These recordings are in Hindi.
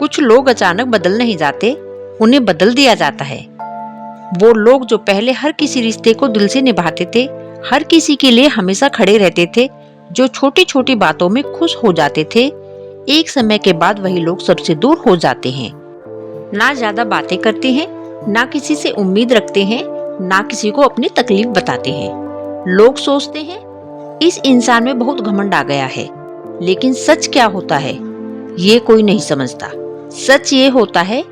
कुछ लोग अचानक बदल नहीं जाते, उन्हें बदल दिया जाता है। वो लोग जो पहले हर किसी रिश्ते को दिल से निभाते थे, हर किसी के लिए हमेशा खड़े रहते थे, जो छोटी छोटी बातों में खुश हो जाते थे, एक समय के बाद वही लोग सबसे दूर हो जाते हैं। ना ज्यादा बातें करते हैं, ना किसी से उम्मीद रखते हैं, ना किसी को अपनी तकलीफ बताते हैं। लोग सोचते हैं इस इंसान में बहुत घमंड आ गया है, लेकिन सच क्या होता है ये कोई नहीं समझता। सच ये होता है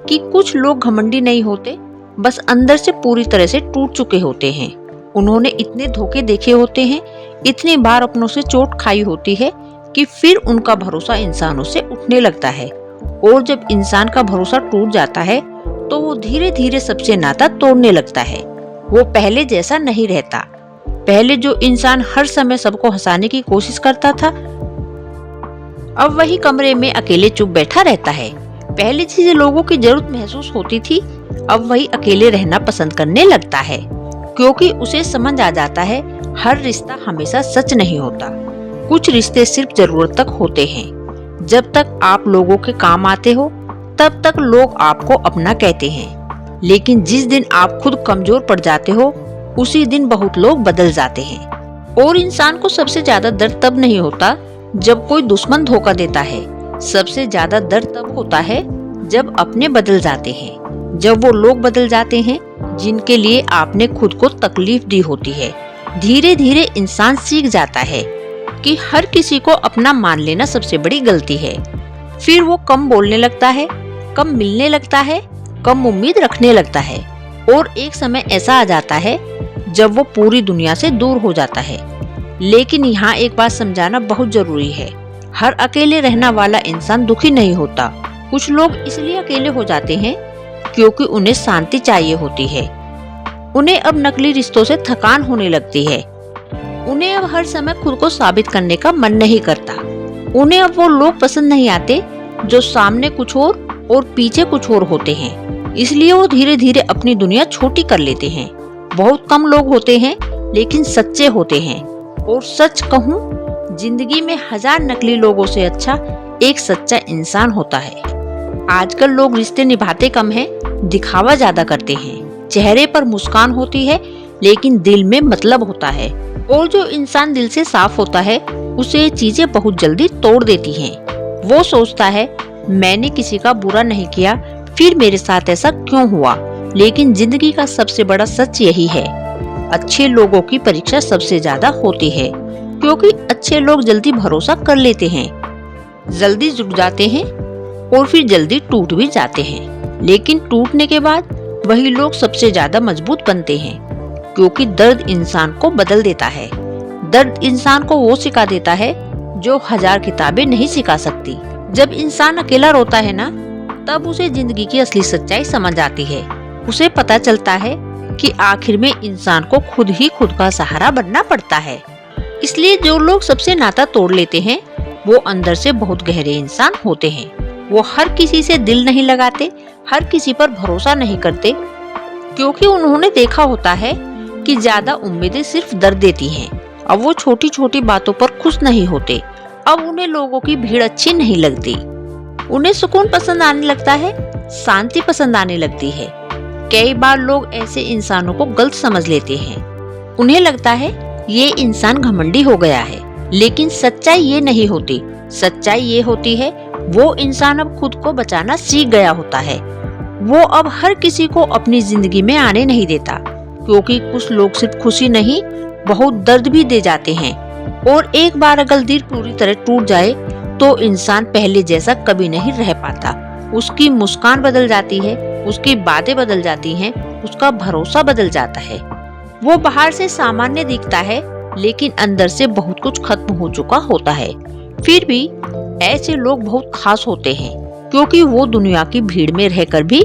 कि कुछ लोग घमंडी नहीं होते, बस अंदर से पूरी तरह से टूट चुके होते हैं। उन्होंने इतने धोखे देखे होते हैं, इतनी बार अपनों से चोट खाई होती है कि फिर उनका भरोसा इंसानों से उठने लगता है। और जब इंसान का भरोसा टूट जाता है तो वो धीरे धीरे सबसे नाता तोड़ने लगता है। वो पहले जैसा नहीं रहता। पहले जो इंसान हर समय सबको हंसाने की कोशिश करता था, अब वही कमरे में अकेले चुप बैठा रहता है। पहले जिसे लोगों की जरूरत महसूस होती थी, अब वही अकेले रहना पसंद करने लगता है, क्योंकि उसे समझ आ जाता है हर रिश्ता हमेशा सच नहीं होता। कुछ रिश्ते सिर्फ जरूरत तक होते हैं। जब तक आप लोगों के काम आते हो तब तक लोग आपको अपना कहते हैं, लेकिन जिस दिन आप खुद कमजोर पड़ जाते हो उसी दिन बहुत लोग बदल जाते हैं। और इंसान को सबसे ज्यादा दर्द तब नहीं होता जब कोई दुश्मन धोखा देता है। सबसे ज्यादा दर्द तब होता है जब अपने बदल जाते हैं, जब वो लोग बदल जाते हैं जिनके लिए आपने खुद को तकलीफ दी होती है। धीरे धीरे इंसान सीख जाता है कि हर किसी को अपना मान लेना सबसे बड़ी गलती है। फिर वो कम बोलने लगता है, कम मिलने लगता है, कम उम्मीद रखने लगता है, और एक समय ऐसा आ जाता है जब वो पूरी दुनिया से दूर हो जाता है। लेकिन यहाँ एक बात समझाना बहुत जरूरी है, हर अकेले रहने वाला इंसान दुखी नहीं होता। कुछ लोग इसलिए अकेले हो जाते हैं क्योंकि उन्हें शांति चाहिए होती है। उन्हें अब नकली रिश्तों से थकान होने लगती है। उन्हें अब हर समय खुद को साबित करने का मन नहीं करता। उन्हें अब वो लोग पसंद नहीं आते जो सामने कुछ और पीछे कुछ और होते हैं। इसलिए वो धीरे धीरे अपनी दुनिया छोटी कर लेते हैं। बहुत कम लोग होते हैं लेकिन सच्चे होते हैं। और सच कहूँ, जिंदगी में 1000 नकली लोगों से अच्छा एक सच्चा इंसान होता है। आजकल लोग रिश्ते निभाते कम हैं, दिखावा ज्यादा करते हैं। चेहरे पर मुस्कान होती है लेकिन दिल में मतलब होता है। और जो इंसान दिल से साफ होता है उसे ये चीजें बहुत जल्दी तोड़ देती हैं। वो सोचता है मैंने किसी का बुरा नहीं किया, फिर मेरे साथ ऐसा क्यों हुआ। लेकिन जिंदगी का सबसे बड़ा सच यही है, अच्छे लोगों की परीक्षा सबसे ज्यादा होती है, क्योंकि अच्छे लोग जल्दी भरोसा कर लेते हैं, जल्दी जुड़ जाते हैं और फिर जल्दी टूट भी जाते हैं। लेकिन टूटने के बाद वही लोग सबसे ज्यादा मजबूत बनते हैं, क्योंकि दर्द इंसान को बदल देता है। दर्द इंसान को वो सिखा देता है जो 1000 किताबें नहीं सिखा सकती। जब इंसान अकेला रोता है ना, तब उसे जिंदगी की असली सच्चाई समझ आती है। उसे पता चलता है कि आखिर में इंसान को खुद ही खुद का सहारा बनना पड़ता है। इसलिए जो लोग सबसे नाता तोड़ लेते हैं वो अंदर से बहुत गहरे इंसान होते हैं। वो हर किसी से दिल नहीं लगाते, हर किसी पर भरोसा नहीं करते, क्योंकि उन्होंने देखा होता है कि ज्यादा उम्मीदें सिर्फ दर्द देती हैं। अब वो छोटी छोटी बातों पर खुश नहीं होते। अब उन्हें लोगों की भीड़ अच्छी नहीं लगती। उन्हें सुकून पसंद आने लगता है, शांति पसंद आने लगती है। कई बार लोग ऐसे इंसानों को गलत समझ लेते हैं। उन्हें लगता है ये इंसान घमंडी हो गया है, लेकिन सच्चाई ये नहीं होती। सच्चाई ये होती है वो इंसान अब खुद को बचाना सीख गया होता है। वो अब हर किसी को अपनी जिंदगी में आने नहीं देता, क्योंकि कुछ लोग सिर्फ खुशी नहीं बहुत दर्द भी दे जाते हैं। और एक बार अगर दिल पूरी तरह टूट जाए तो इंसान पहले जैसा कभी नहीं रह पाता। उसकी मुस्कान बदल जाती है, उसकी बातें बदल जाती हैं, उसका भरोसा बदल जाता है। वो बाहर से सामान्य दिखता है लेकिन अंदर से बहुत कुछ खत्म हो चुका होता है। फिर भी ऐसे लोग बहुत खास होते हैं, क्योंकि वो दुनिया की भीड़ में रहकर भी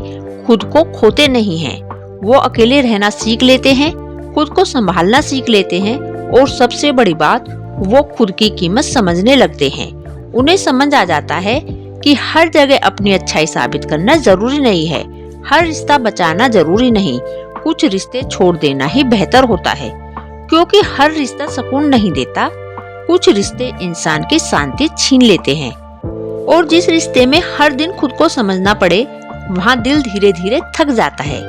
खुद को खोते नहीं हैं। वो अकेले रहना सीख लेते हैं, खुद को संभालना सीख लेते हैं, और सबसे बड़ी बात वो खुद की कीमत समझने लगते हैं। उन्हें समझ आ जाता है कि हर जगह अपनी अच्छाई साबित करना जरूरी नहीं है, हर रिश्ता बचाना जरूरी नहीं, कुछ रिश्ते छोड़ देना ही बेहतर होता है, क्योंकि हर रिश्ता सुकून नहीं देता। कुछ रिश्ते इंसान की शांति छीन लेते हैं और जिस रिश्ते में हर दिन खुद को समझना पड़े, वहाँ दिल धीरे धीरे थक जाता है।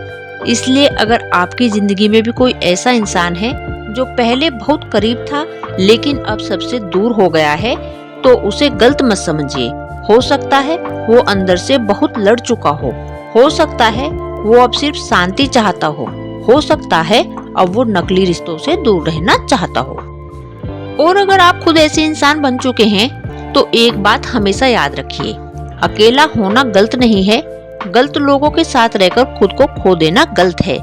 इसलिए अगर आपकी जिंदगी में भी कोई ऐसा इंसान है जो पहले बहुत करीब था लेकिन अब सबसे दूर हो गया है, तो उसे गलत मत समझिए। हो सकता है वो अंदर से बहुत लड़ चुका हो सकता है वो अब सिर्फ शांति चाहता हो सकता है अब वो नकली रिश्तों से दूर रहना चाहता हो। और अगर आप खुद ऐसे इंसान बन चुके हैं तो एक बात हमेशा याद रखिए, अकेला होना गलत नहीं है, गलत लोगों के साथ रहकर खुद को खो देना गलत है।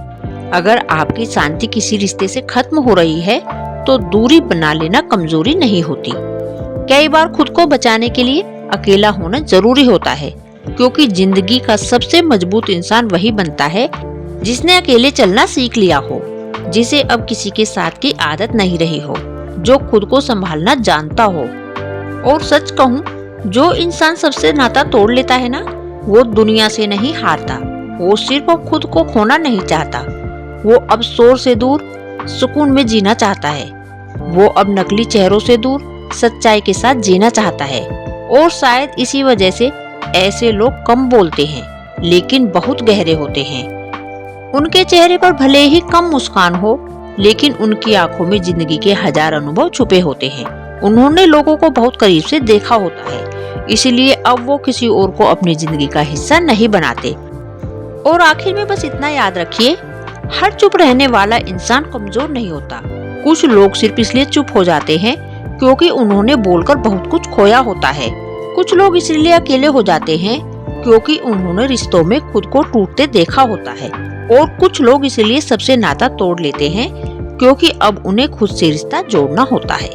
अगर आपकी शांति किसी रिश्ते से खत्म हो रही है तो दूरी बना लेना कमजोरी नहीं होती। कई बार खुद को बचाने के लिए अकेला होना जरूरी होता है, क्योंकि जिंदगी का सबसे मजबूत इंसान वही बनता है जिसने अकेले चलना सीख लिया हो, जिसे अब किसी के साथ की आदत नहीं रही हो, जो खुद को संभालना जानता हो। और सच कहूँ, जो इंसान सबसे नाता तोड़ लेता है ना, वो दुनिया से नहीं हारता, वो सिर्फ अब खुद को खोना नहीं चाहता। वो अब शोर से दूर सुकून में जीना चाहता है। वो अब नकली चेहरों से दूर सच्चाई के साथ जीना चाहता है। और शायद इसी वजह से ऐसे लोग कम बोलते हैं लेकिन बहुत गहरे होते हैं। उनके चेहरे पर भले ही कम मुस्कान हो, लेकिन उनकी आंखों में जिंदगी के हजार अनुभव छुपे होते हैं। उन्होंने लोगों को बहुत करीब से देखा होता है, इसलिए अब वो किसी और को अपनी जिंदगी का हिस्सा नहीं बनाते। और आखिर में बस इतना याद रखिए, हर चुप रहने वाला इंसान कमजोर नहीं होता। कुछ लोग सिर्फ इसलिए चुप हो जाते हैं क्योंकि उन्होंने बोलकर बहुत कुछ खोया होता है। कुछ लोग इसलिए अकेले हो जाते हैं क्योंकि उन्होंने रिश्तों में खुद को टूटते देखा होता है। और कुछ लोग इसलिए सबसे नाता तोड़ लेते हैं क्योंकि अब उन्हें खुद से रिश्ता जोड़ना होता है।